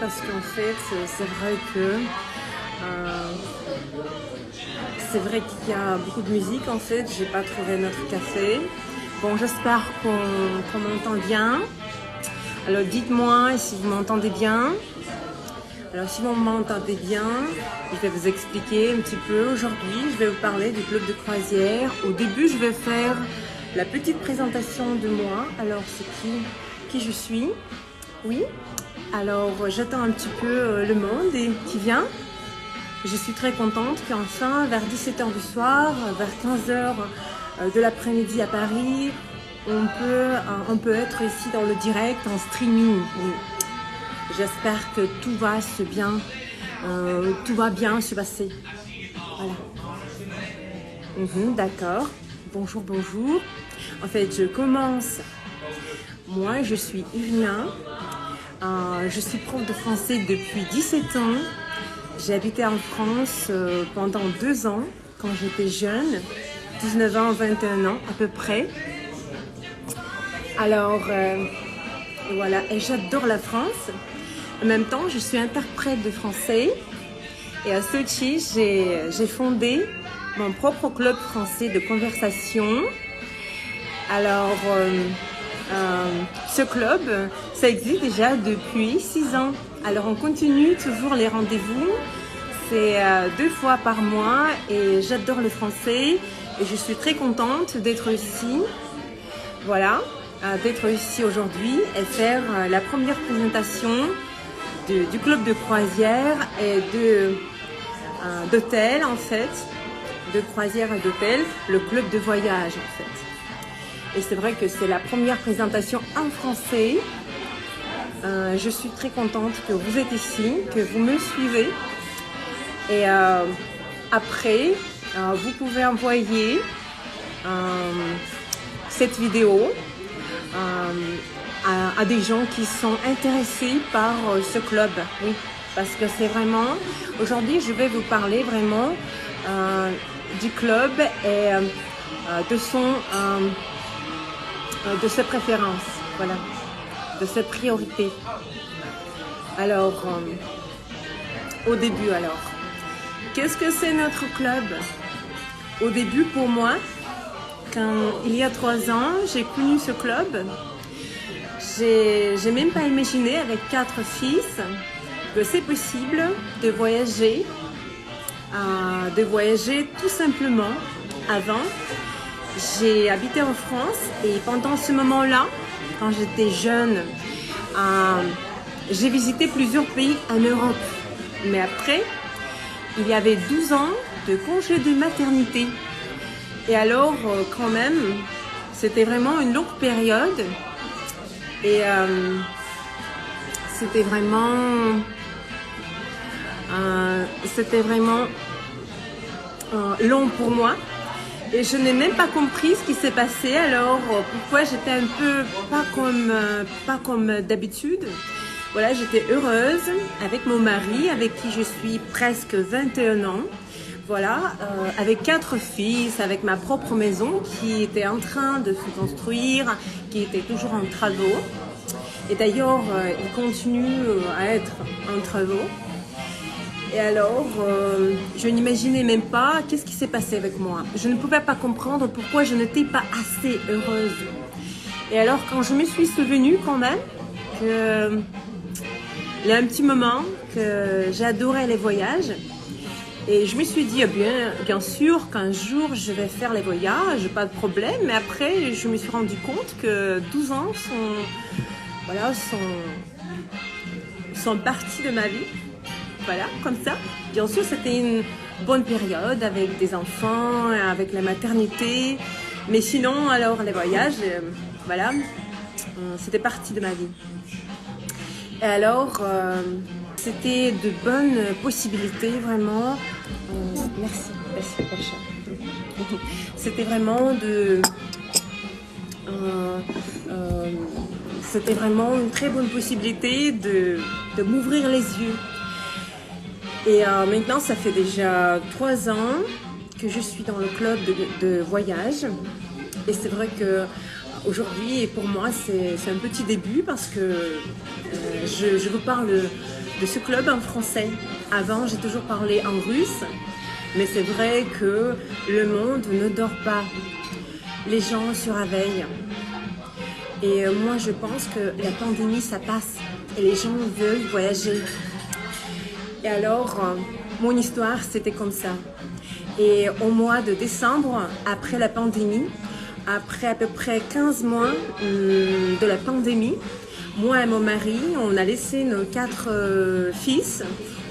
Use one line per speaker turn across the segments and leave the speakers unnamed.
parce qu'en fait, c'est vrai qu'il y a beaucoup de musique en fait. J'ai pas trouvé notre café. Bon, j'espère qu'on m'entend bien. Alors dites-moi si vous m'entendez bien. Alors si vous m'entendez bien, je vais vous expliquer un petit peu. Aujourd'hui, je vais vous parler du club de croisière. Au début, je vais faire la petite présentation de moi. Alors c'est qui je suis. Oui. Alors j'attends un petit peu le monde qui vient. Je suis très contente qu'enfin, vers 17h du soir, vers 15h de l'après-midi à Paris, on peut être ici dans le direct, en streaming. Oui. J'espère que tout va bien se passer. Voilà. D'accord. Bonjour, bonjour. En fait, je commence. Moi, je suis Irina. Je suis prof de français depuis 17 ans. J'ai habité en France pendant 2 ans, quand j'étais jeune, 19 ans, 21 ans à peu près. Alors, voilà, et j'adore la France. En même temps, je suis interprète de français. Et à Sochi, j'ai fondé mon propre club français de conversation. Alors, ce club, ça existe déjà depuis 6 ans. Alors, on continue toujours les rendez-vous. C'est 2 fois par mois et j'adore le français. Et je suis très contente d'être ici. Voilà, d'être ici aujourd'hui et faire la première présentation du club de croisière et d'hôtel en fait. De croisière et d'hôtel, le club de voyage en fait. Et c'est vrai que c'est la première présentation en français. Je suis très contente que vous êtes ici, que vous me suivez. Et après, vous pouvez envoyer cette vidéo à des gens qui sont intéressés par ce club. Oui, parce que c'est vraiment... Aujourd'hui, je vais vous parler vraiment du club et de ses préférences. Voilà. De ses priorités. Alors, au début alors, qu'est-ce que c'est notre club? Au début pour moi, quand il y a 3 ans, j'ai connu ce club, j'ai même pas imaginé avec 4 fils que c'est possible de voyager tout simplement. Avant, j'ai habité en France et pendant ce moment-là, quand j'étais jeune, j'ai visité plusieurs pays en Europe. Mais après, il y avait 12 ans de congé de maternité. Et alors, quand même, c'était vraiment une longue période. Et c'était vraiment long pour moi. Et je n'ai même pas compris ce qui s'est passé, alors pourquoi j'étais un peu pas comme d'habitude. Voilà, j'étais heureuse avec mon mari, avec qui je suis presque 21 ans. Voilà, avec 4 fils, avec ma propre maison qui était en train de se construire, qui était toujours en travaux. Et d'ailleurs, il continue à être en travaux. Et alors, je n'imaginais même pas qu'est-ce qui s'est passé avec moi. Je ne pouvais pas comprendre pourquoi je n'étais pas assez heureuse. Et alors, quand je me suis souvenue quand même qu'il y a un petit moment que j'adorais les voyages, et je me suis dit, bien sûr qu'un jour je vais faire les voyages, pas de problème. Mais après, je me suis rendu compte que 12 ans sont partis de ma vie. Voilà, comme ça. Bien sûr, c'était une bonne période avec des enfants, avec la maternité. Mais sinon, alors, les voyages, voilà, c'était partie de ma vie. Et alors, c'était de bonnes possibilités, vraiment. Merci, Pacha. C'était vraiment c'était vraiment une très bonne possibilité de m'ouvrir les yeux. Et maintenant, ça fait déjà 3 ans que je suis dans le club de voyage. Et c'est vrai que aujourd'hui, pour moi, c'est un petit début parce que je vous parle de ce club en français. Avant, j'ai toujours parlé en russe, mais c'est vrai que le monde ne dort pas. Les gens se réveillent. Et moi, je pense que la pandémie, ça passe. Et les gens veulent voyager. Et alors, mon histoire, c'était comme ça. Et au mois de décembre, après la pandémie, après à peu près 15 mois de la pandémie, moi et mon mari, on a laissé nos 4 fils,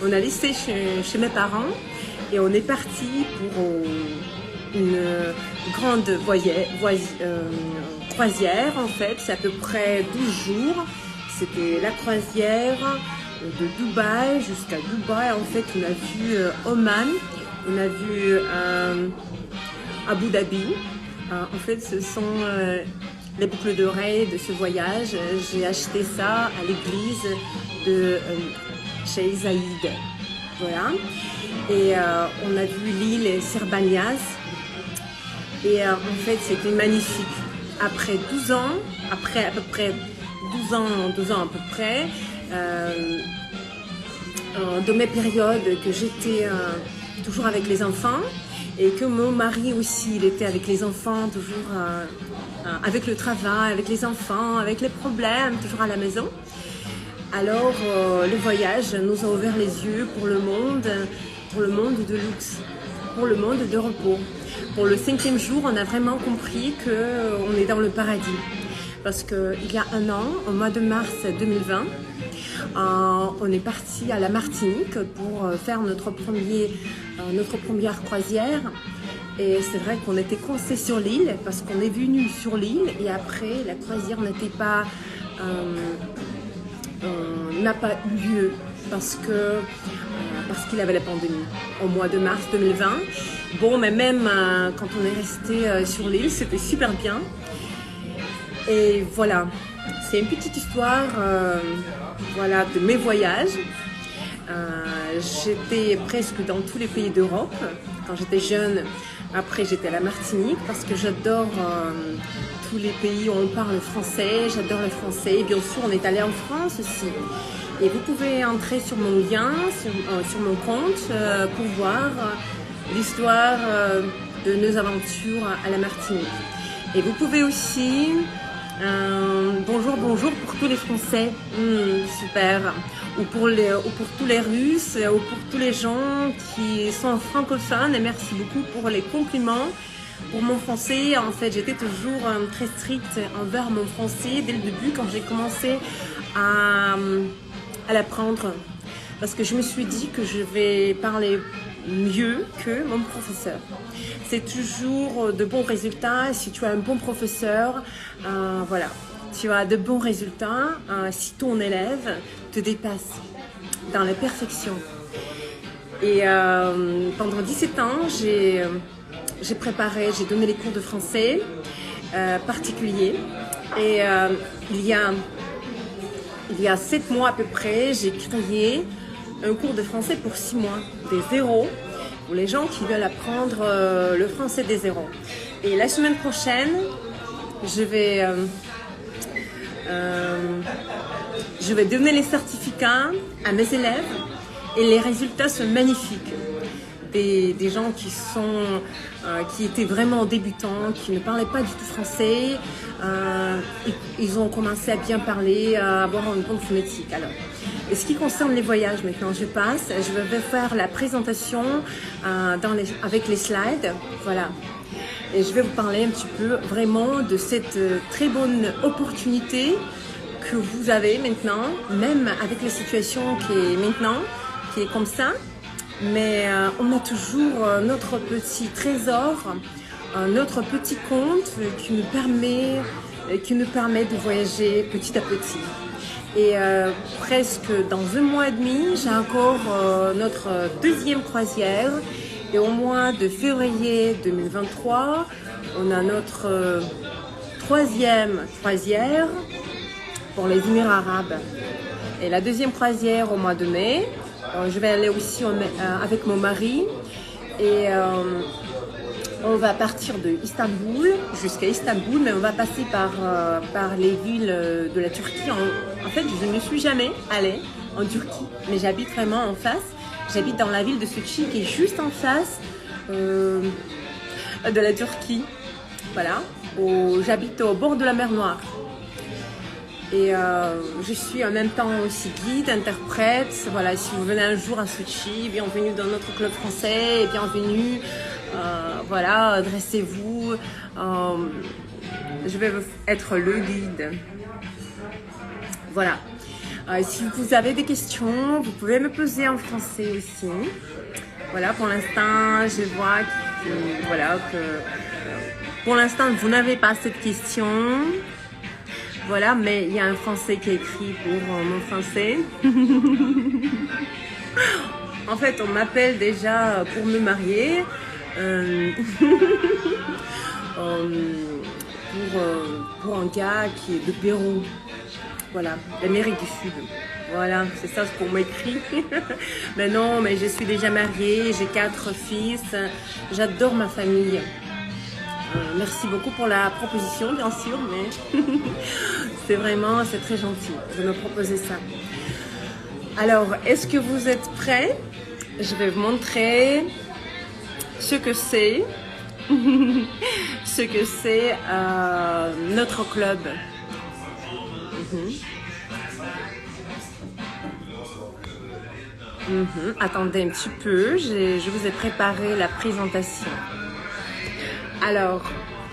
on a laissé chez mes parents et on est parti pour une grande croisière en fait, c'est à peu près 12 jours. C'était la croisière de Dubaï jusqu'à Dubaï. En fait, on a vu Oman, on a vu Abu Dhabi. En fait, ce sont les boucles d'oreilles de ce voyage. J'ai acheté ça à l'église de chez Isaïd. Voilà. Et on a vu l'île Serbanias. Et en fait, c'était magnifique. Après 12 ans, après à peu près 12 ans à peu près, de mes périodes que j'étais toujours avec les enfants et que mon mari aussi, il était avec les enfants, toujours avec le travail, avec les enfants, avec les problèmes, toujours à la maison. Alors le voyage nous a ouvert les yeux pour le monde de luxe, pour le monde de repos. Pour le 5e jour, on a vraiment compris qu'on est dans le paradis. Parce qu'il y a un an, au mois de mars 2020, on est parti à la Martinique pour faire notre première croisière. Et c'est vrai qu'on était coincés sur l'île parce qu'on est venu sur l'île et après la croisière n'a pas eu lieu parce qu'il avait la pandémie au mois de mars 2020. Bon, mais même quand on est resté sur l'île, c'était super bien. Et voilà, c'est une petite histoire voilà, de mes voyages. J'étais presque dans tous les pays d'Europe quand j'étais jeune. Après, j'étais à la Martinique parce que j'adore tous les pays où on parle français. J'adore le français. Et bien sûr, on est allé en France aussi. Et vous pouvez entrer sur mon lien, sur mon compte pour voir l'histoire de nos aventures à la Martinique. Et vous pouvez aussi... bonjour pour tous les Français, super, ou pour tous les Russes, ou pour tous les gens qui sont francophones, et merci beaucoup pour les compliments. Pour mon français, en fait, j'étais toujours très stricte envers mon français dès le début quand j'ai commencé à l'apprendre, parce que je me suis dit que je vais parler mieux que mon professeur. C'est toujours de bons résultats si tu as un bon professeur. Voilà, tu as de bons résultats si ton élève te dépasse dans la perfection. Et pendant 17 ans, j'ai donné les cours de français particuliers. Et il y a 7 mois à peu près, j'ai créé un cours de français pour 6 mois, des zéros, pour les gens qui veulent apprendre le français des zéros. Et la semaine prochaine, je vais donner les certificats à mes élèves et les résultats sont magnifiques. Des gens qui étaient vraiment débutants, qui ne parlaient pas du tout français, ils ont commencé à bien parler, à avoir une bonne phonétique. Alors, et ce qui concerne les voyages maintenant, je vais faire la présentation avec les slides, voilà. Et je vais vous parler un petit peu vraiment de cette très bonne opportunité que vous avez maintenant, même avec la situation qui est comme ça. Mais on a toujours notre petit trésor, notre petit compte qui nous permet de voyager petit à petit. Et presque dans un mois et demi, j'ai encore notre 2e croisière. Et au mois de février 2023, on a notre 3e croisière pour les Émirats arabes. Et la 2e croisière au mois de mai. Je vais aller aussi avec mon mari et on va partir de Istanbul jusqu'à Istanbul, mais on va passer par les villes de la Turquie. En fait, je ne suis jamais allée en Turquie, mais j'habite vraiment en face. J'habite dans la ville de Sochi qui est juste en face de la Turquie. Voilà, j'habite au bord de la mer Noire. Et je suis en même temps aussi guide, interprète. Voilà, si vous venez un jour à Sochi, bienvenue dans notre club français, bienvenue. Voilà, adressez-vous. Je vais être le guide. Voilà. Si vous avez des questions, vous pouvez me poser en français aussi. Voilà, pour l'instant, je vois que pour l'instant, vous n'avez pas cette question. Voilà, mais il y a un français qui est écrit pour mon français. En fait, on m'appelle déjà pour me marier. Pour un gars qui est de Pérou. Voilà, l'Amérique du Sud. Voilà, c'est ça ce qu'on m'écrit. Mais non, mais je suis déjà mariée, j'ai 4 fils. J'adore ma famille. Merci beaucoup pour la proposition, bien sûr, mais c'est très gentil de me proposer ça. Alors, est-ce que vous êtes prêts? Je vais vous montrer ce que c'est, notre club. Attendez un petit peu, je vous ai préparé la présentation. Alors,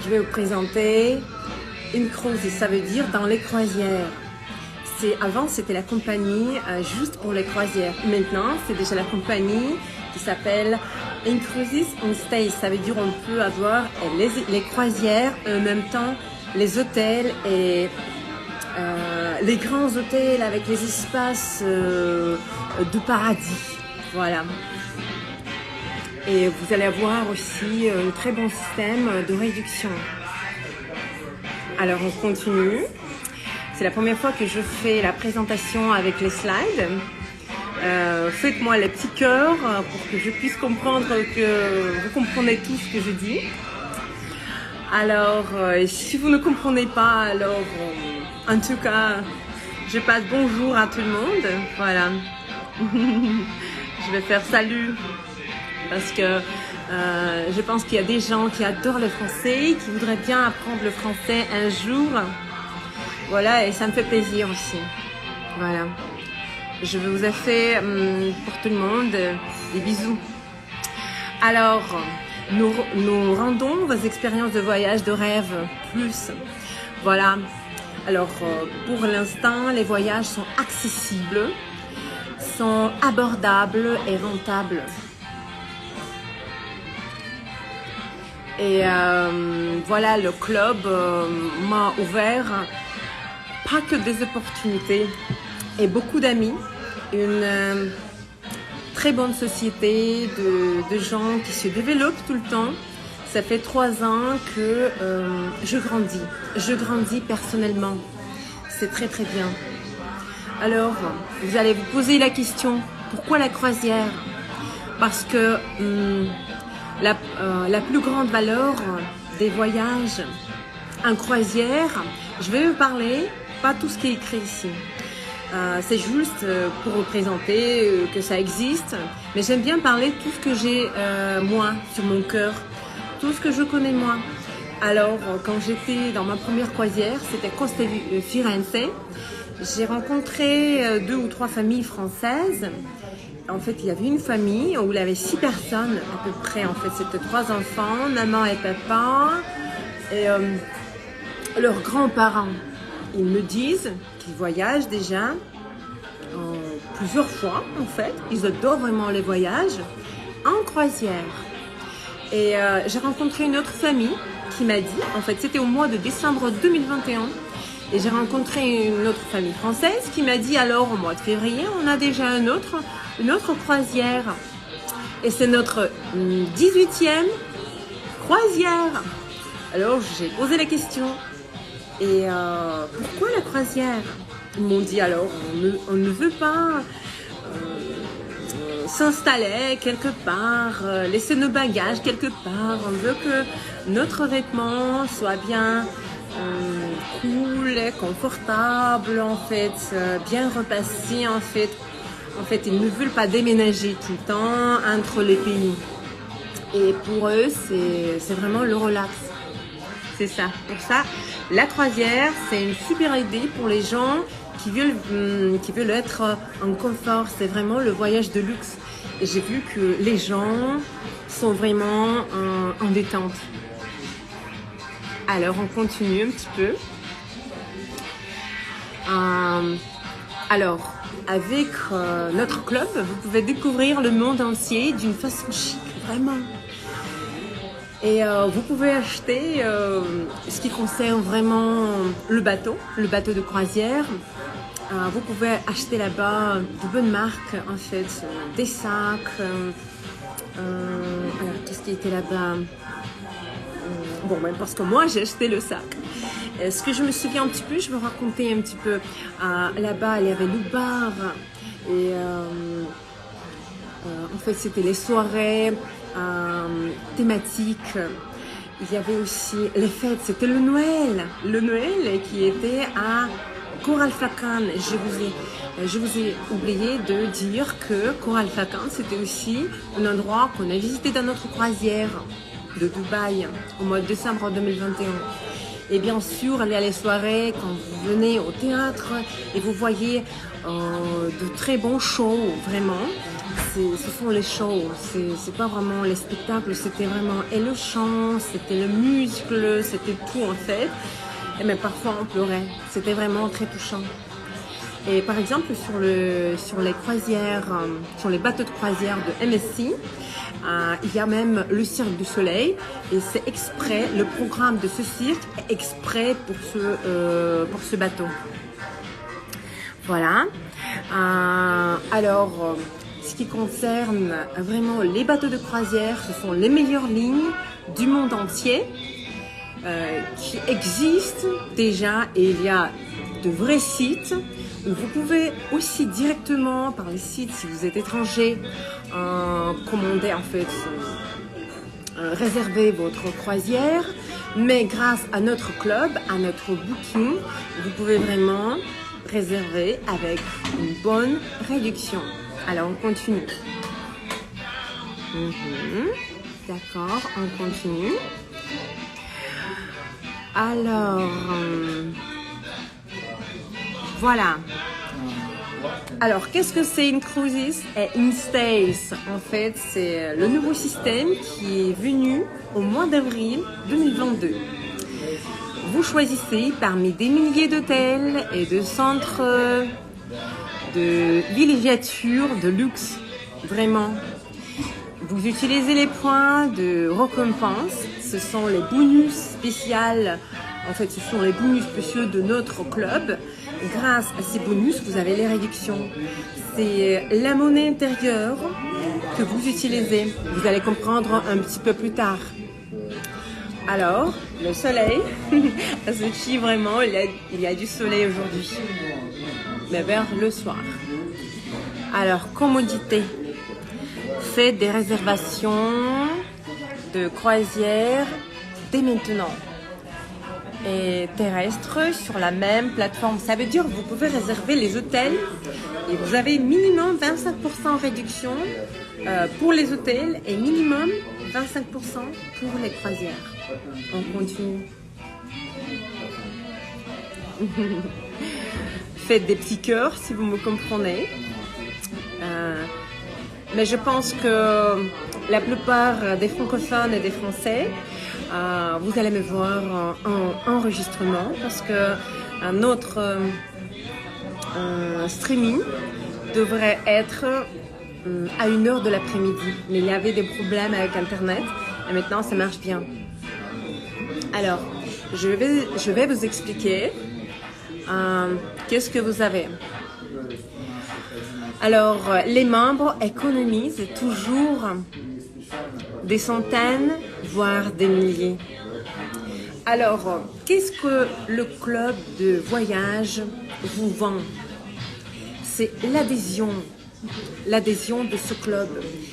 je vais vous présenter une cruise, ça veut dire dans les croisières. Avant, c'était la compagnie juste pour les croisières. Maintenant, c'est déjà la compagnie qui s'appelle Incruises on Stays. Ça veut dire on peut avoir les croisières en même temps, les hôtels et les grands hôtels avec les espaces de paradis. Voilà. Et vous allez avoir aussi un très bon système de réduction. Alors, on continue. C'est la première fois que je fais la présentation avec les slides. Faites-moi les petits cœurs pour que je puisse comprendre que vous comprenez tout ce que je dis. Alors, si vous ne comprenez pas, alors, en tout cas, je passe bonjour à tout le monde. Voilà. Je vais faire salut parce que je pense qu'il y a des gens qui adorent le français, qui voudraient bien apprendre le français un jour. Voilà, et ça me fait plaisir aussi. Voilà. Je vous ai fait pour tout le monde des bisous. Alors, nous rendons vos expériences de voyage de rêve plus. Voilà. Alors, pour l'instant, les voyages sont accessibles, sont abordables et rentables. Et voilà, le club m'a ouvert pas que des opportunités et beaucoup d'amis, une très bonne société de gens qui se développent tout le temps. Ça fait 3 ans que je grandis personnellement. C'est très très bien. Alors, vous allez vous poser la question, pourquoi la croisière? Parce que la plus grande valeur des voyages en croisière, je vais vous parler, pas tout ce qui est écrit ici. C'est juste pour représenter que ça existe, mais j'aime bien parler de tout ce que j'ai moi sur mon cœur, tout ce que je connais moi. Alors, quand j'étais dans ma première croisière, c'était Costa Firenze, j'ai rencontré 2 ou 3 familles françaises. En fait, il y avait une famille où il y avait 6 personnes à peu près. En fait, c'était 3 enfants, maman et papa, et leurs grands-parents. Ils me disent qu'ils voyagent déjà plusieurs fois, en fait. Ils adorent vraiment les voyages en croisière. Et j'ai rencontré une autre famille qui m'a dit, en fait, c'était au mois de décembre 2021, et j'ai rencontré une autre famille française qui m'a dit, alors au mois de février, on a déjà une autre croisière. Et c'est notre 18e croisière. Alors j'ai posé la question. Et pourquoi la croisière? Ils m'ont dit alors, on ne veut pas s'installer quelque part, laisser nos bagages quelque part. On veut que notre vêtement soit bien cool, confortable, en fait, bien repassé, en fait. En fait, ils ne veulent pas déménager tout le temps entre les pays. Et pour eux, c'est vraiment le relax. C'est ça. Pour ça, la croisière, c'est une super idée pour les gens qui veulent être en confort. C'est vraiment le voyage de luxe. Et j'ai vu que les gens sont vraiment en détente. Alors, on continue un petit peu. Alors, avec notre club, vous pouvez découvrir le monde entier d'une façon chic, vraiment. Et vous pouvez acheter ce qui concerne vraiment le bateau de croisière. Vous pouvez acheter là-bas de bonnes marques, en fait, des sacs. Alors, qu'est-ce qui était là-bas? Bon, même parce que moi, j'ai acheté le sac. Ce que je me souviens un petit peu, je vais raconter un petit peu. Là-bas, il y avait le bar. Et en fait, c'était les soirées thématiques. Il y avait aussi les fêtes. C'était le Noël. Le Noël qui était à Coralfakhan. Je vous ai oublié de dire que Coralfakhan, c'était aussi un endroit qu'on a visité dans notre croisière de Dubaï au mois de décembre 2021. Et bien sûr, il y a les soirées quand vous venez au théâtre et vous voyez de très bons shows, vraiment. Ce sont les shows, c'est pas vraiment les spectacles, c'était vraiment et le chant, c'était le musical, c'était tout en fait. Et mais parfois on pleurait, c'était vraiment très touchant. Et par exemple sur les croisières, sur les bateaux de croisière de MSC, il y a même le Cirque du Soleil et c'est exprès, le programme de ce cirque est exprès pour ce bateau. Voilà. Alors, ce qui concerne vraiment les bateaux de croisière, ce sont les meilleures lignes du monde entier qui existent déjà et il y a de vrais sites où vous pouvez aussi directement par les sites, si vous êtes étranger, commander en fait, réserver votre croisière, mais grâce à notre club, à notre booking, vous pouvez vraiment réserver avec une bonne réduction. Alors on continue. D'accord, on continue. Alors, voilà. Alors, qu'est-ce que c'est une cruises et une stays? En fait, c'est le nouveau système qui est venu au mois d'avril 2022. Vous choisissez parmi des milliers d'hôtels et de centres de villégiature de luxe, vraiment. Vous utilisez les points de récompense, ce sont les bonus spéciaux, en fait ce sont les bonus spéciaux de notre club. Grâce à ces bonus, vous avez les réductions. C'est la monnaie intérieure que vous utilisez. Vous allez comprendre un petit peu plus tard. Alors, le soleil, à Sochi, vraiment, il y a du soleil aujourd'hui. Mais vers le soir. Alors, commodité. Faites des réservations de croisière dès maintenant. Et terrestre sur la même plateforme. Ça veut dire que vous pouvez réserver les hôtels et vous avez minimum 25% réduction pour les hôtels et minimum 25% pour les croisières. On continue. Faites des petits cœurs si vous me comprenez. Mais je pense que la plupart des francophones et des Français, vous allez me voir en enregistrement parce que notre streaming devrait être à 1h de l'après-midi. Mais il y avait des problèmes avec Internet et maintenant ça marche bien. Alors, je vais vous expliquer qu'est-ce que vous avez. Alors, les membres économisent toujours des centaines, voire des milliers. Alors, qu'est-ce que le club de voyage vous vend? C'est l'adhésion de ce club.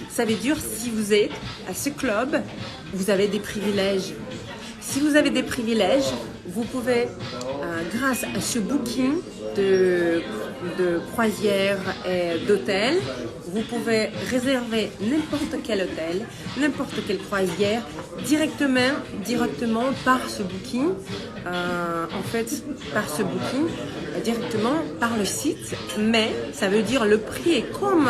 Ça veut dire si vous êtes à ce club, vous avez des privilèges. Si vous avez des privilèges, vous pouvez, grâce à ce booking de croisière et d'hôtel, vous pouvez réserver n'importe quel hôtel, n'importe quelle croisière directement par ce booking. En fait, par ce booking, directement par le site. Mais ça veut dire le prix est comme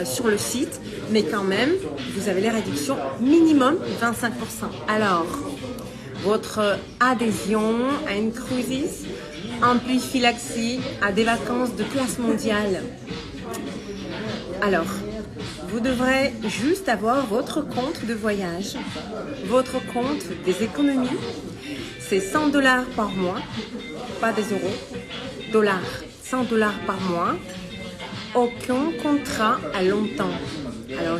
sur le site, mais quand même, vous avez les réductions minimum 25%. Alors, votre adhésion à une cruise amplifie l'accès à des vacances de classe mondiale. Alors, vous devrez juste avoir votre compte de voyage, votre compte des économies. C'est 100 $ par mois, pas des euros, dollars, 100 $ par mois. Aucun contrat à longtemps. Alors,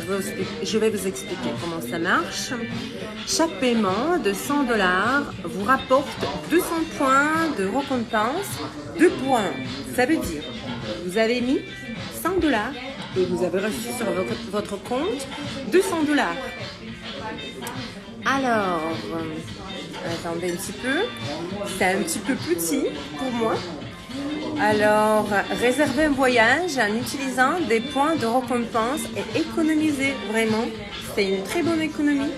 je vais vous expliquer comment ça marche. Chaque paiement de 100 $ vous rapporte 200 points de récompense. 2 points, ça veut dire vous avez mis 100 $ et vous avez reçu sur votre compte 200 $. Alors, attendez un petit peu. C'est un petit peu petit pour moi. Alors, réservez un voyage en utilisant des points de récompense et économisez vraiment. C'est une très bonne économie.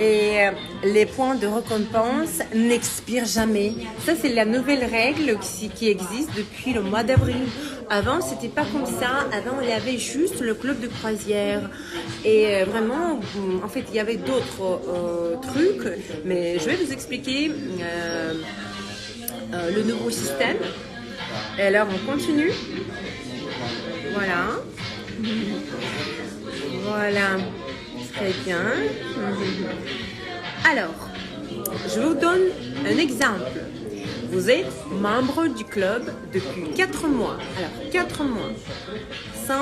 Et les points de récompense n'expirent jamais. Ça, c'est la nouvelle règle qui existe depuis le mois d'avril. Avant, c'était pas comme ça. Avant, il y avait juste le club de croisière. Et vraiment, en fait, il y avait d'autres trucs. Mais je vais vous expliquer le nouveau système. Et alors, on continue. Voilà. Voilà. Très bien. Alors, je vous donne un exemple. Vous êtes membre du club depuis 4 mois. Alors, 4 mois. 100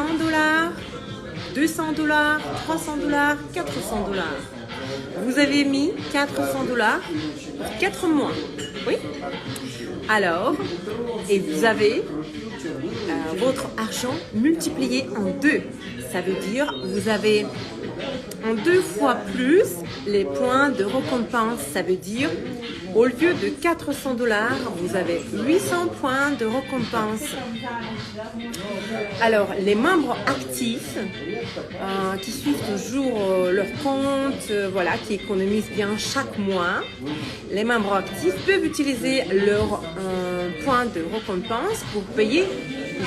$, 200 $, 300 $, 400 $. Vous avez mis 400 $ pour 4 mois. Oui. Alors, et vous avez votre argent multiplié en 2. Ça veut dire vous avez en 2 fois plus les points de récompense. Ça veut dire au lieu de 400 $, vous avez 800 points de récompense. Alors, les membres actifs qui suivent toujours leur compte, voilà, qui économisent bien chaque mois, les membres actifs peuvent utiliser leurs points de récompense pour payer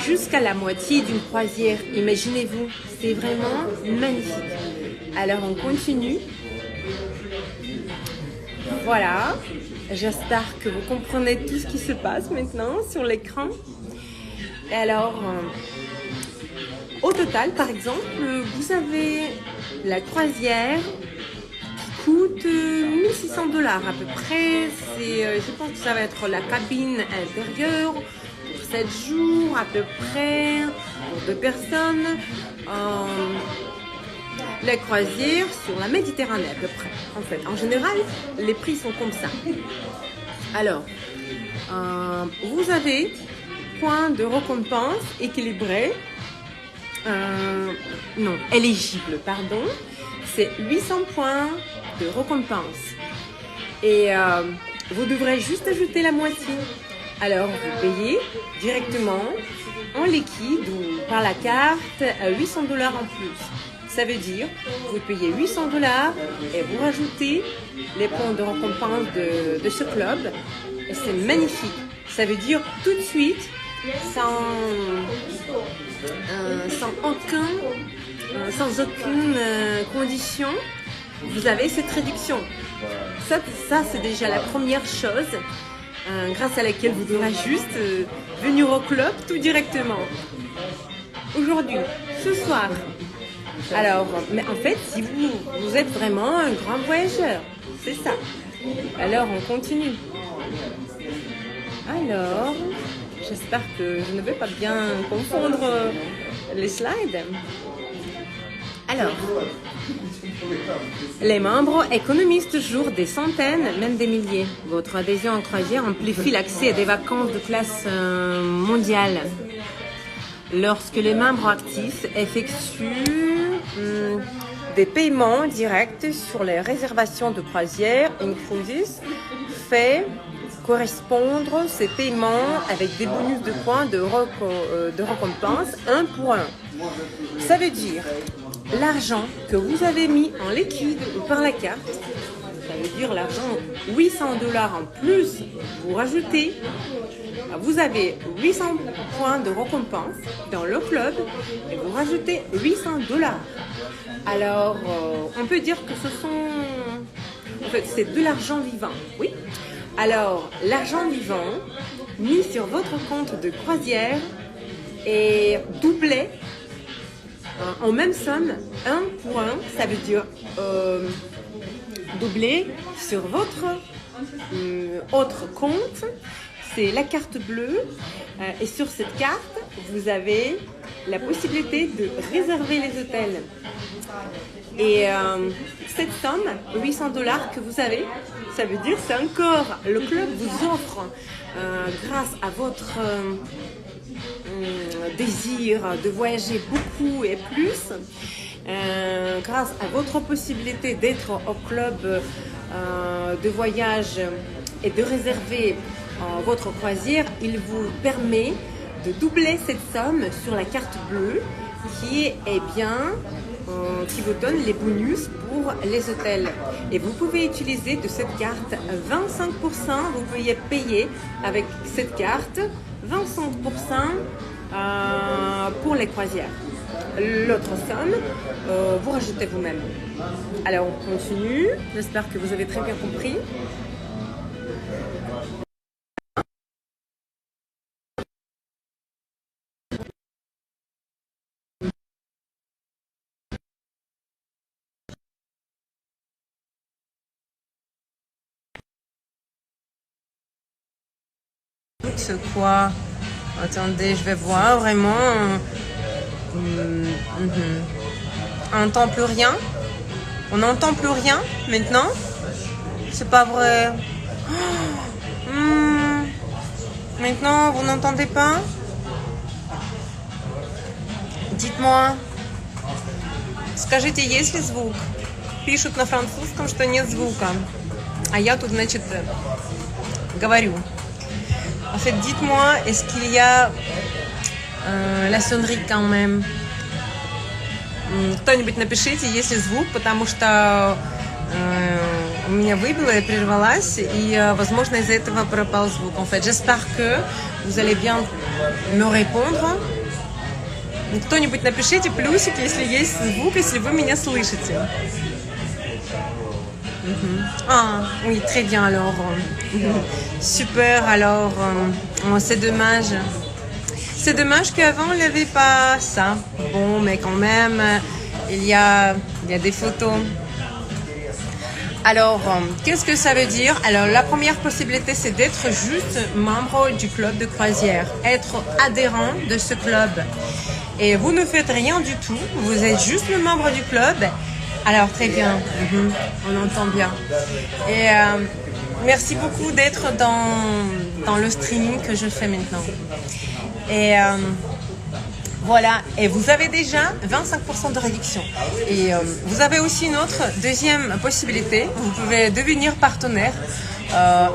jusqu'à la moitié d'une croisière. Imaginez-vous, c'est vraiment magnifique. Alors, on continue. Voilà. J'espère que vous comprenez tout ce qui se passe maintenant sur l'écran. Et alors, au total, par exemple, vous avez la croisière qui coûte 1600 $ à peu près. Je pense que ça va être la cabine intérieure pour 7 jours à peu près, pour 2 personnes. Les croisières sur la Méditerranée à peu près. En fait, en général, les prix sont comme ça. Alors, vous avez points de récompense équilibrés, non, éligibles, pardon. C'est 800 points de récompense. Et vous devrez juste ajouter la moitié. Alors, vous payez directement en liquide ou par la carte 800 $ en plus. Ça veut dire, vous payez 800 $ et vous rajoutez les points de récompense de ce club. Et c'est magnifique. Ça veut dire tout de suite, sans aucune condition, vous avez cette réduction. Ça c'est déjà la première chose grâce à laquelle vous devrez juste venir au club tout directement. Aujourd'hui, ce soir. Alors, mais en fait, si vous êtes vraiment un grand voyageur, c'est ça. Alors, on continue. Alors, j'espère que je ne vais pas bien confondre les slides. Alors, les membres économisent toujours des centaines, même des milliers. Votre adhésion en croisière amplifie l'accès à des vacances de classe mondiale. Lorsque les membres actifs effectuent des paiements directs sur les réservations de croisière in cruises fait correspondre ces paiements avec des bonus de points de récompense 1 pour 1. Ça veut dire l'argent que vous avez mis en liquide ou par la carte, ça veut dire l'argent 800 $ en plus, vous rajoutez, vous avez 800 points de récompense dans le club et vous rajoutez 800 $. Alors, on peut dire que en fait, c'est de l'argent vivant, oui. Alors, l'argent vivant mis sur votre compte de croisière est doublé en même somme, 1 pour 1, ça veut dire doublé sur votre autre compte, c'est la carte bleue et sur cette carte, vous avez la possibilité de réserver les hôtels. Et cette somme, 800 $ que vous avez, ça veut dire c'est encore le club vous offre grâce à votre désir de voyager beaucoup et plus, grâce à votre possibilité d'être au club de voyage et de réserver votre croisière, il vous permet de doubler cette somme sur la carte bleue qui vous donne les bonus pour les hôtels. Et vous pouvez utiliser de cette carte 25%, vous pouvez payer avec cette carte 25% pour les croisières. L'autre somme, vous rajoutez vous-même. Alors on continue, j'espère que vous avez très bien compris. C'est quoi? Attendez, je vais voir vraiment. On n'entend plus rien. On n'entend plus rien maintenant. C'est pas vrai. Maintenant, vous n'entendez pas? Dites-moi. Скажите, есть ли звук? Пишут на французском, что нет звука. А я тут, значит, говорю. En fait, dites-moi, est-ce qu'il y a la sonnerie quand même? Кто-нибудь напишите, есть ли звук, потому что у меня выбило и прервалась, и, возможно, из-за этого пропал звук. En fait, j'espère que vous allez bien me répondre. Кто-нибудь напишите плюсик, если есть звук, если вы меня слышите. Ah, oui, très bien alors. Super, alors, c'est dommage. C'est dommage qu'avant, il n'y avait pas ça. Bon, mais quand même, il y a des photos. Alors, qu'est-ce que ça veut dire? Alors, la première possibilité, c'est d'être juste membre du club de croisière, être adhérent de ce club. Et vous ne faites rien du tout, vous êtes juste le membre du club. Alors, très bien, on entend bien. Et merci beaucoup d'être dans le streaming que je fais maintenant. Et voilà, et vous avez déjà 25% de réduction. Et vous avez aussi une autre deuxième possibilité. Vous pouvez devenir partenaire,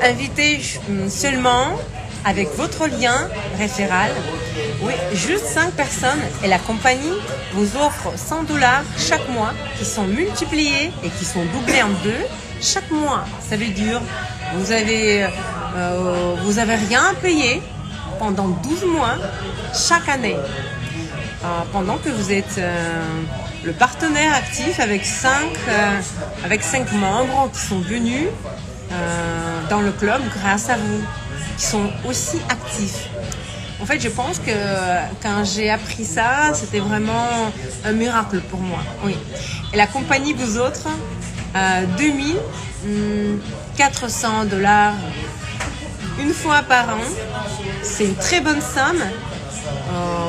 inviter seulement avec votre lien référal. Oui, juste 5 personnes et la compagnie vous offre 100 $ chaque mois qui sont multipliés et qui sont doublés en 2 chaque mois. Ça veut dire vous avez rien à payer pendant 12 mois chaque année. Pendant que vous êtes le partenaire actif avec 5 membres qui sont venus dans le club grâce à vous, qui sont aussi actifs. En fait, je pense que quand j'ai appris ça, c'était vraiment un miracle pour moi. Oui. Et la compagnie vous offre 2400 $ une fois par an. C'est une très bonne somme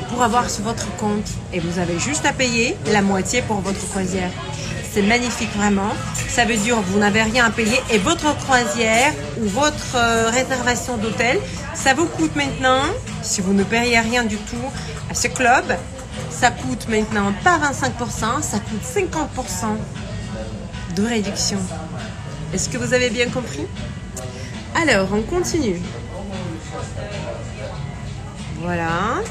pour avoir sur votre compte. Et vous avez juste à payer la moitié pour votre croisière. C'est magnifique vraiment. Ça veut dire que vous n'avez rien à payer et votre croisière ou votre réservation d'hôtel, ça vous coûte maintenant, si vous ne payez rien du tout à ce club, Ça coûte maintenant pas 25%, ça coûte 50% de réduction. Est-ce que vous avez bien compris? Alors, on continue. Voilà.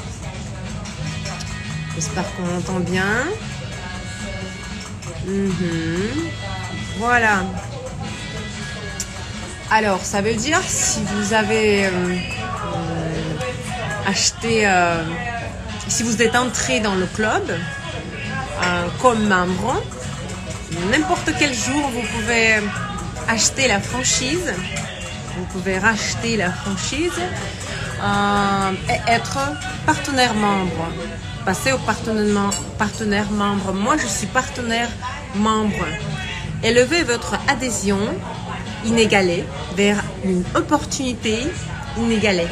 J'espère qu'on entend bien. Voilà. Alors, ça veut dire si vous avez acheté, si vous êtes entré dans le club comme membre, n'importe quel jour, vous pouvez acheter la franchise. Vous pouvez racheter la franchise et être partenaire membre. Passer au partenaire membre. Moi, je suis partenaire membre. Élevez votre adhésion inégalée vers une opportunité inégalée.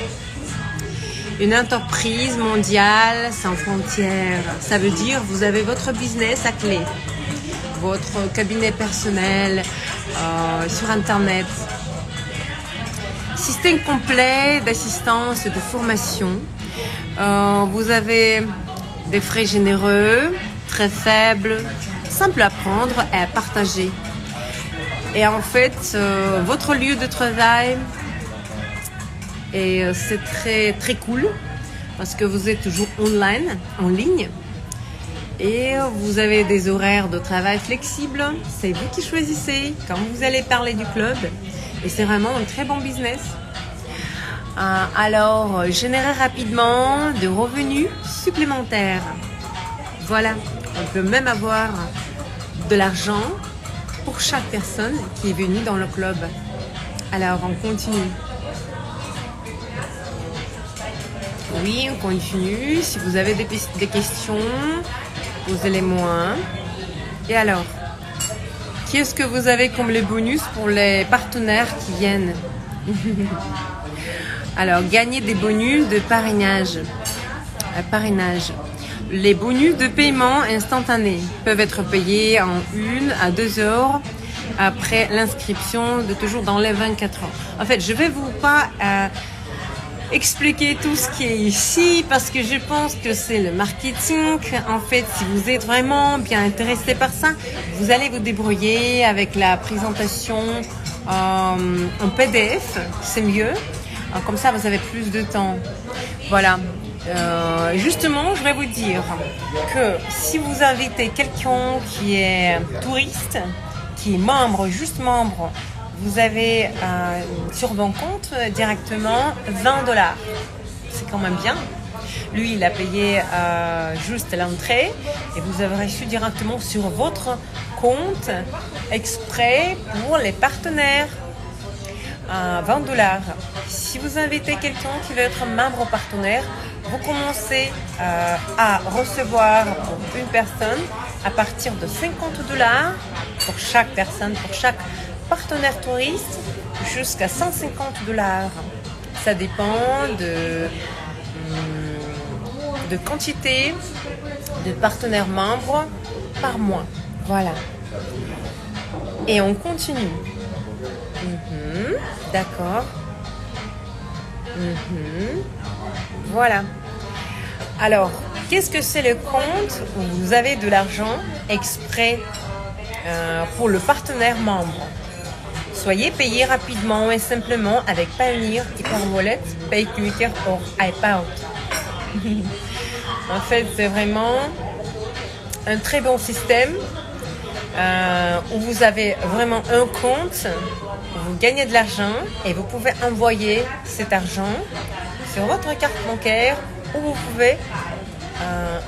Une entreprise mondiale sans frontières. Ça veut dire vous avez votre business à clé. Votre cabinet personnel sur Internet. Système complet d'assistance et de formation. Vous avez des frais généreux, très faibles, simples à prendre et à partager. Et en fait, votre lieu de travail, c'est très, très cool parce que vous êtes toujours online, en ligne. Et vous avez des horaires de travail flexibles. C'est vous qui choisissez quand vous allez parler du club. Et c'est vraiment un très bon business. Alors, générer rapidement de revenus supplémentaires. Voilà, on peut même avoir de l'argent pour chaque personne qui est venue dans le club. Alors, on continue. Oui, on continue. Si vous avez des questions, posez-les-moi. Et alors, qu'est-ce que vous avez comme les bonus pour les partenaires qui viennent? Alors, gagner des bonus de parrainage. Les bonus de paiement instantané peuvent être payés en 1 à 2 heures après l'inscription, de toujours dans les 24 heures. En fait, je ne vais vous pas expliquer tout ce qui est ici parce que je pense que c'est le marketing. En fait, si vous êtes vraiment bien intéressé par ça, vous allez vous débrouiller avec la présentation en PDF, c'est mieux. Comme ça, vous avez plus de temps. Voilà. Justement, je vais vous dire que si vous invitez quelqu'un qui est touriste, qui est membre, juste membre, vous avez sur mon compte directement 20 $. C'est quand même bien. Lui, il a payé juste l'entrée et vous avez reçu directement sur votre compte exprès pour les partenaires. 20 $. Si vous invitez quelqu'un qui veut être membre partenaire, vous commencez à recevoir pour une personne à partir de 50 $ pour chaque personne, pour chaque partenaire touriste, jusqu'à 150 $. Ça dépend de quantité de partenaires membres par mois. Voilà. Et on continue. D'accord. Voilà. Alors, qu'est-ce que c'est le compte où vous avez de l'argent exprès pour le partenaire membre? Soyez payé rapidement et simplement avec Payoneer, Hyperwallet, PayTwitter ou iPout. En fait, c'est vraiment un très bon système où vous avez vraiment un compte, où vous gagnez de l'argent et vous pouvez envoyer cet argent sur votre carte bancaire où vous pouvez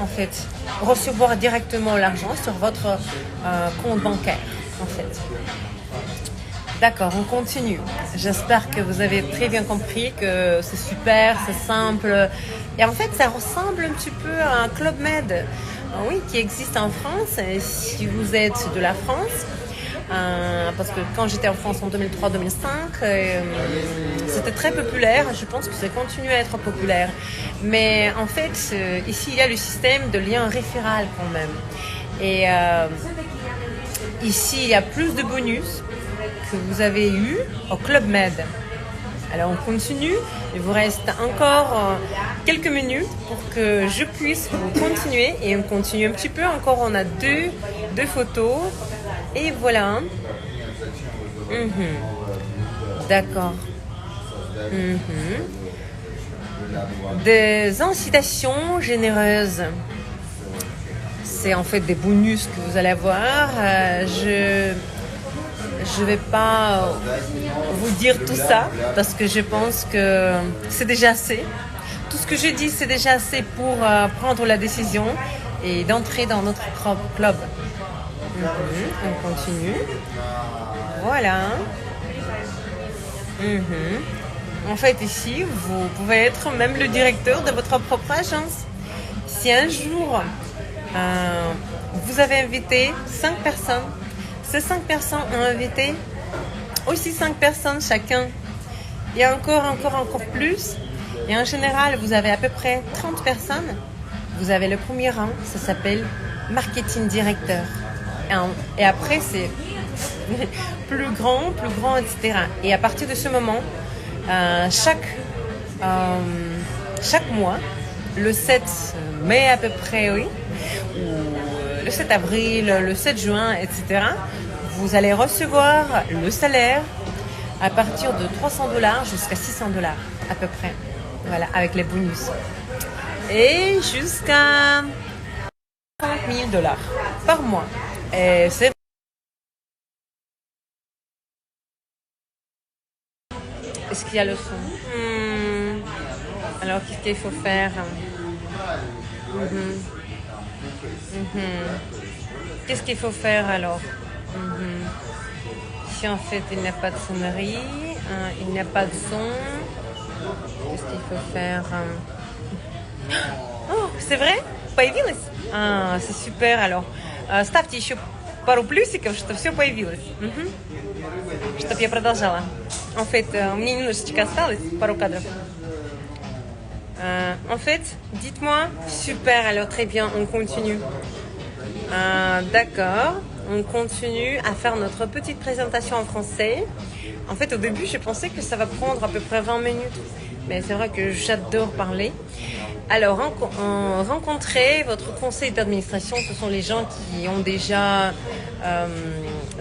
en fait recevoir directement l'argent sur votre compte bancaire en fait. D'accord, on continue. J'espère que vous avez très bien compris que c'est super, c'est simple. Et en fait, ça ressemble un petit peu à un Club Med, oui, qui existe en France. Et si vous êtes de la France, parce que quand j'étais en France en 2003-2005, c'était très populaire. Je pense que ça continue à être populaire. Mais en fait, ici, il y a le système de lien référal quand même. Et ici, il y a plus de bonus que vous avez eu au Club Med. Alors on continue, il vous reste encore quelques minutes pour que je puisse vous continuer et on continue un petit peu. Encore on a deux photos et voilà. D'accord. Des incitations généreuses. C'est en fait des bonus que vous allez avoir. Je vais pas vous dire tout ça parce que je pense que c'est déjà assez. Tout ce que je dis, c'est déjà assez pour prendre la décision et d'entrer dans notre club. On continue. Voilà. En fait, ici, vous pouvez être même le directeur de votre propre agence. Si un jour, vous avez invité 5 personnes, ces 5 personnes ont invité aussi 5 personnes chacun. Et encore plus. Et en général, vous avez à peu près 30 personnes. Vous avez le premier rang, ça s'appelle marketing directeur. Et après, c'est plus grand, etc. Et à partir de ce moment, chaque mois, le 7 mai à peu près, oui, ou le 7 avril, le 7 juin, etc., vous allez recevoir le salaire à partir de $300 jusqu'à $600 à peu près. Voilà, avec les bonus. Et jusqu'à $50 000 par mois. Et c'est Est-ce qu'il y a le son? Alors, qu'est-ce qu'il faut faire? Qu'est-ce qu'il faut faire alors? Si en fait il n'y a pas de sonnerie, il n'y a pas de son, qu'est-ce qu'il faut faire? Oh, c'est vrai? Появилось? C'est super alors. Ставьте еще пару плюсиков, что все появилось. Чтобы я продолжала. En fait, мне немножечко осталось, пару кадров. En fait, dites-moi, super, alors très bien, on continue. D'accord, on continue à faire notre petite présentation en français. En fait, au début, je pensais que ça va prendre à peu près 20 minutes. Mais c'est vrai que j'adore parler. Alors, rencontrer votre conseil d'administration, ce sont les gens qui ont déjà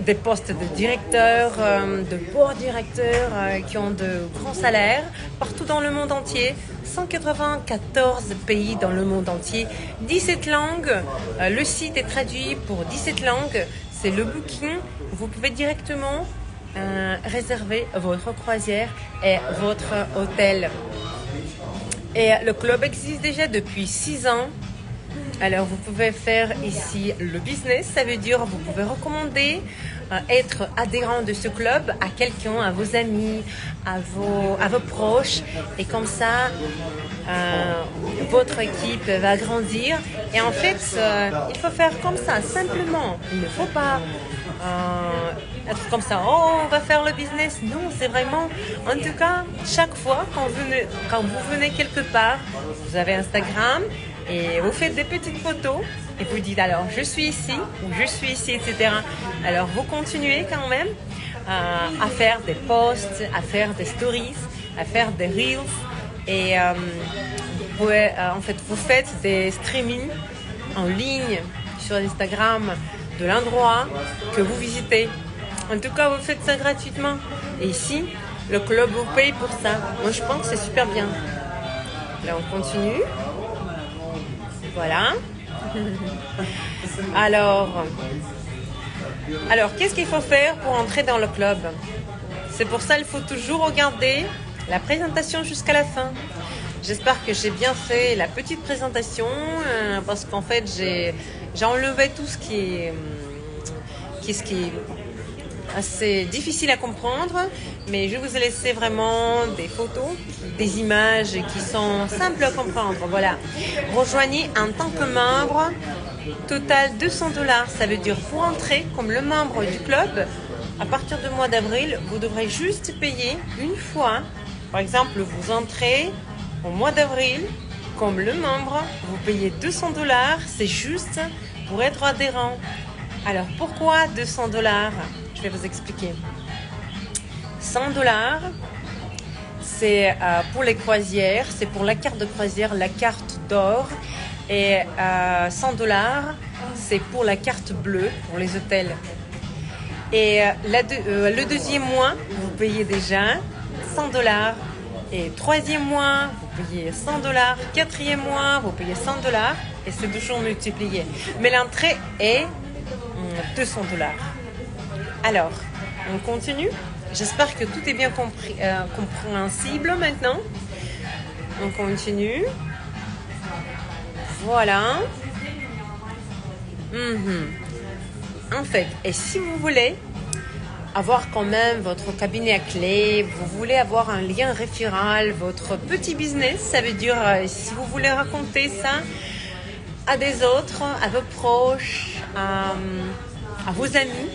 des postes de directeur, de board directeur, qui ont de grands salaires partout dans le monde entier. 194 pays dans le monde entier, 17 langues. Le site est traduit pour 17 langues. C'est le booking. Vous pouvez directement réserver votre croisière et votre hôtel. Et le club existe déjà depuis 6 ans. Alors, vous pouvez faire ici le business. Ça veut dire vous pouvez recommander être adhérent de ce club à quelqu'un, à vos amis, à vos proches. Et comme ça, votre équipe va grandir. Et en fait, il faut faire comme ça, simplement. Il ne faut pas être comme ça. Oh, on va faire le business. Non, c'est vraiment... En tout cas, chaque fois, quand vous venez quelque part, vous avez Instagram et vous faites des petites photos et vous dites alors je suis ici ou je suis ici, etc. Alors vous continuez quand même à faire des posts, à faire des stories, à faire des reels et vous faites des streamings en ligne sur Instagram de l'endroit que vous visitez. En tout cas, vous faites ça gratuitement. Et ici, le club vous paye pour ça. Moi, je pense que c'est super bien. Là, on continue. Voilà. Alors, qu'est-ce qu'il faut faire pour entrer dans le club? C'est pour ça qu'il faut toujours regarder la présentation jusqu'à la fin. J'espère que j'ai bien fait la petite présentation parce qu'en fait, j'ai enlevé tout ce qui est assez difficile à comprendre, mais je vous ai laissé vraiment des photos, des images qui sont simples à comprendre. Voilà. Rejoignez en tant que membre, total $200. Ça veut dire pour entrer comme le membre du club, à partir du mois d'avril, vous devrez juste payer une fois. Par exemple, vous entrez au mois d'avril comme le membre, vous payez $200. C'est juste pour être adhérent. Alors, pourquoi $200? Je vais vous expliquer. $100,
c'est pour les croisières, c'est pour la carte de croisière, la carte d'or. Et 100 $, c'est pour la carte bleue, pour les hôtels. Et le deuxième mois, vous payez déjà 100 $. Et troisième mois, vous payez 100 $. Quatrième mois, vous payez 100 $. Et c'est toujours multiplié. Mais l'entrée est 200 $. Alors, on continue. J'espère que tout est bien compréhensible maintenant. On continue. Voilà. En fait, et si vous voulez avoir quand même votre cabinet à clé, vous voulez avoir un lien référal, votre petit business, ça veut dire si vous voulez raconter ça à des autres, à vos proches, à vos amis,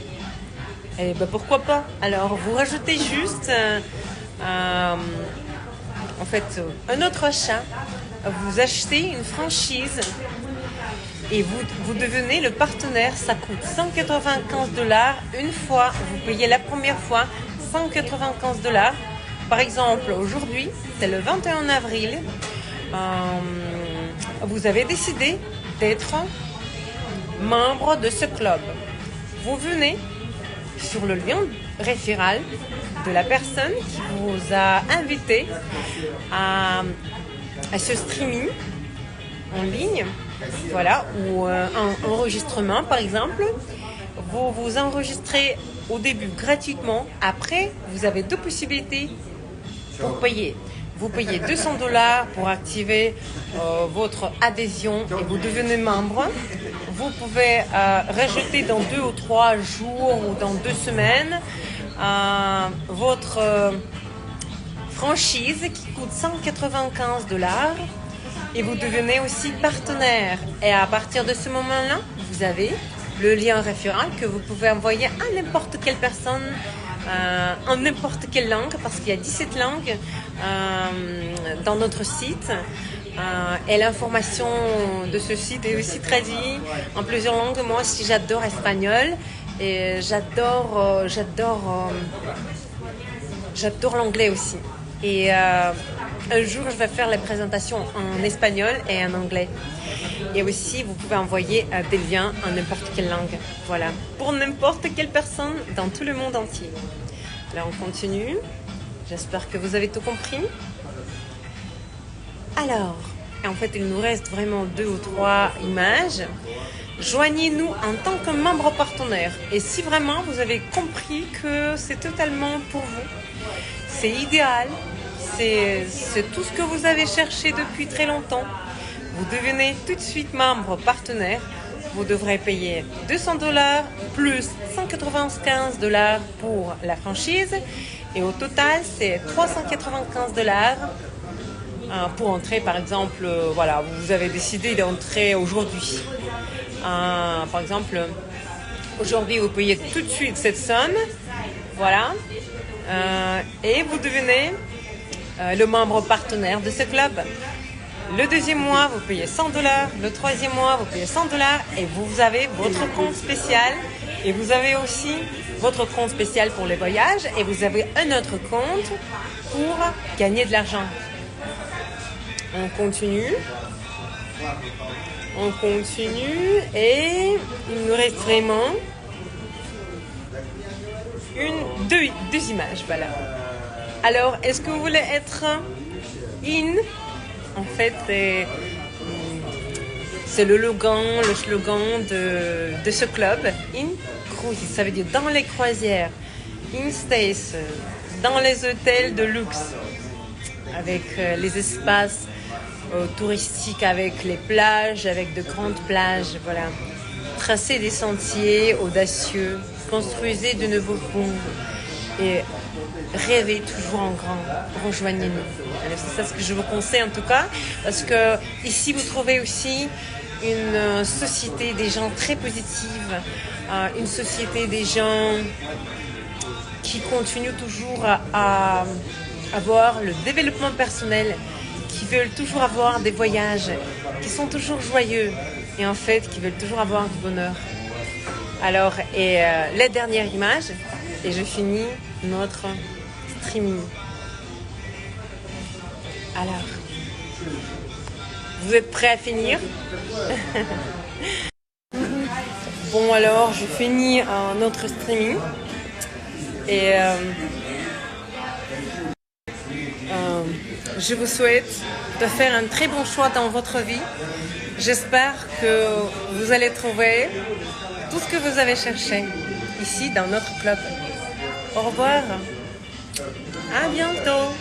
et ben pourquoi pas. Alors vous rajoutez juste en fait un autre achat, vous achetez une franchise et vous devenez le partenaire. Ça coûte 195 $ une fois. Vous payez la première fois 195 $. Par exemple, aujourd'hui, c'est le 21 avril. Vous avez décidé d'être membre de ce club. Vous venez sur le lien référal de la personne qui vous a invité à ce streaming en ligne, voilà, ou un enregistrement par exemple. Vous vous enregistrez au début gratuitement. Après, vous avez deux possibilités pour payer. Vous payez 200 $ pour activer votre adhésion et vous devenez membre. Vous pouvez rajouter dans 2 ou 3 jours ou dans 2 semaines votre franchise qui coûte 195 $ et vous devenez aussi partenaire. Et à partir de ce moment-là, vous avez le lien référent que vous pouvez envoyer à n'importe quelle personne en n'importe quelle langue, parce qu'il y a 17 langues dans notre site. Et l'information de ce site est aussi traduite en plusieurs langues. Moi aussi, j'adore espagnol et j'adore l'anglais aussi. Et un jour, je vais faire les présentations en espagnol et en anglais. Et aussi, vous pouvez envoyer des liens en n'importe quelle langue. Voilà, pour n'importe quelle personne dans tout le monde entier. Là, on continue. J'espère que vous avez tout compris. Alors, en fait, il nous reste vraiment 2 ou 3 images. Joignez-nous en tant que membre partenaire. Et si vraiment vous avez compris que c'est totalement pour vous, c'est idéal, c'est tout ce que vous avez cherché depuis très longtemps, vous devenez tout de suite membre partenaire. Vous devrez payer 200 $ plus 195 $ pour la franchise. Et au total, c'est 395 $ pour entrer, par exemple, voilà, vous avez décidé d'entrer aujourd'hui. Par exemple, aujourd'hui, vous payez tout de suite cette somme, voilà, et vous devenez le membre partenaire de ce club. Le deuxième mois, vous payez 100 $, le troisième mois, vous payez 100 $ et vous avez votre compte spécial. Et vous avez aussi votre compte spécial pour les voyages et vous avez un autre compte pour gagner de l'argent. On continue et il nous reste vraiment deux images, voilà. Alors, est-ce que vous voulez être in? En fait, c'est le slogan de ce club, in cruises, ça veut dire dans les croisières, in stays, dans les hôtels de luxe, avec les espaces touristiques, avec les plages, avec de grandes plages, voilà. Tracez des sentiers audacieux, construisez de nouveaux ponts et rêvez toujours en grand. Rejoignez-nous. C'est ça ce que je vous conseille en tout cas, parce que ici vous trouvez aussi une société des gens très positive, une société des gens qui continuent toujours à avoir le développement personnel, qui veulent toujours avoir des voyages, qui sont toujours joyeux et en fait qui veulent toujours avoir du bonheur. Alors, et la dernière image, et je finis notre streaming. Alors, vous êtes prêts à finir? Bon, alors, je finis notre streaming. Et je vous souhaite de faire un très bon choix dans votre vie. J'espère que vous allez trouver tout ce que vous avez cherché ici dans notre club. Au revoir. À bientôt.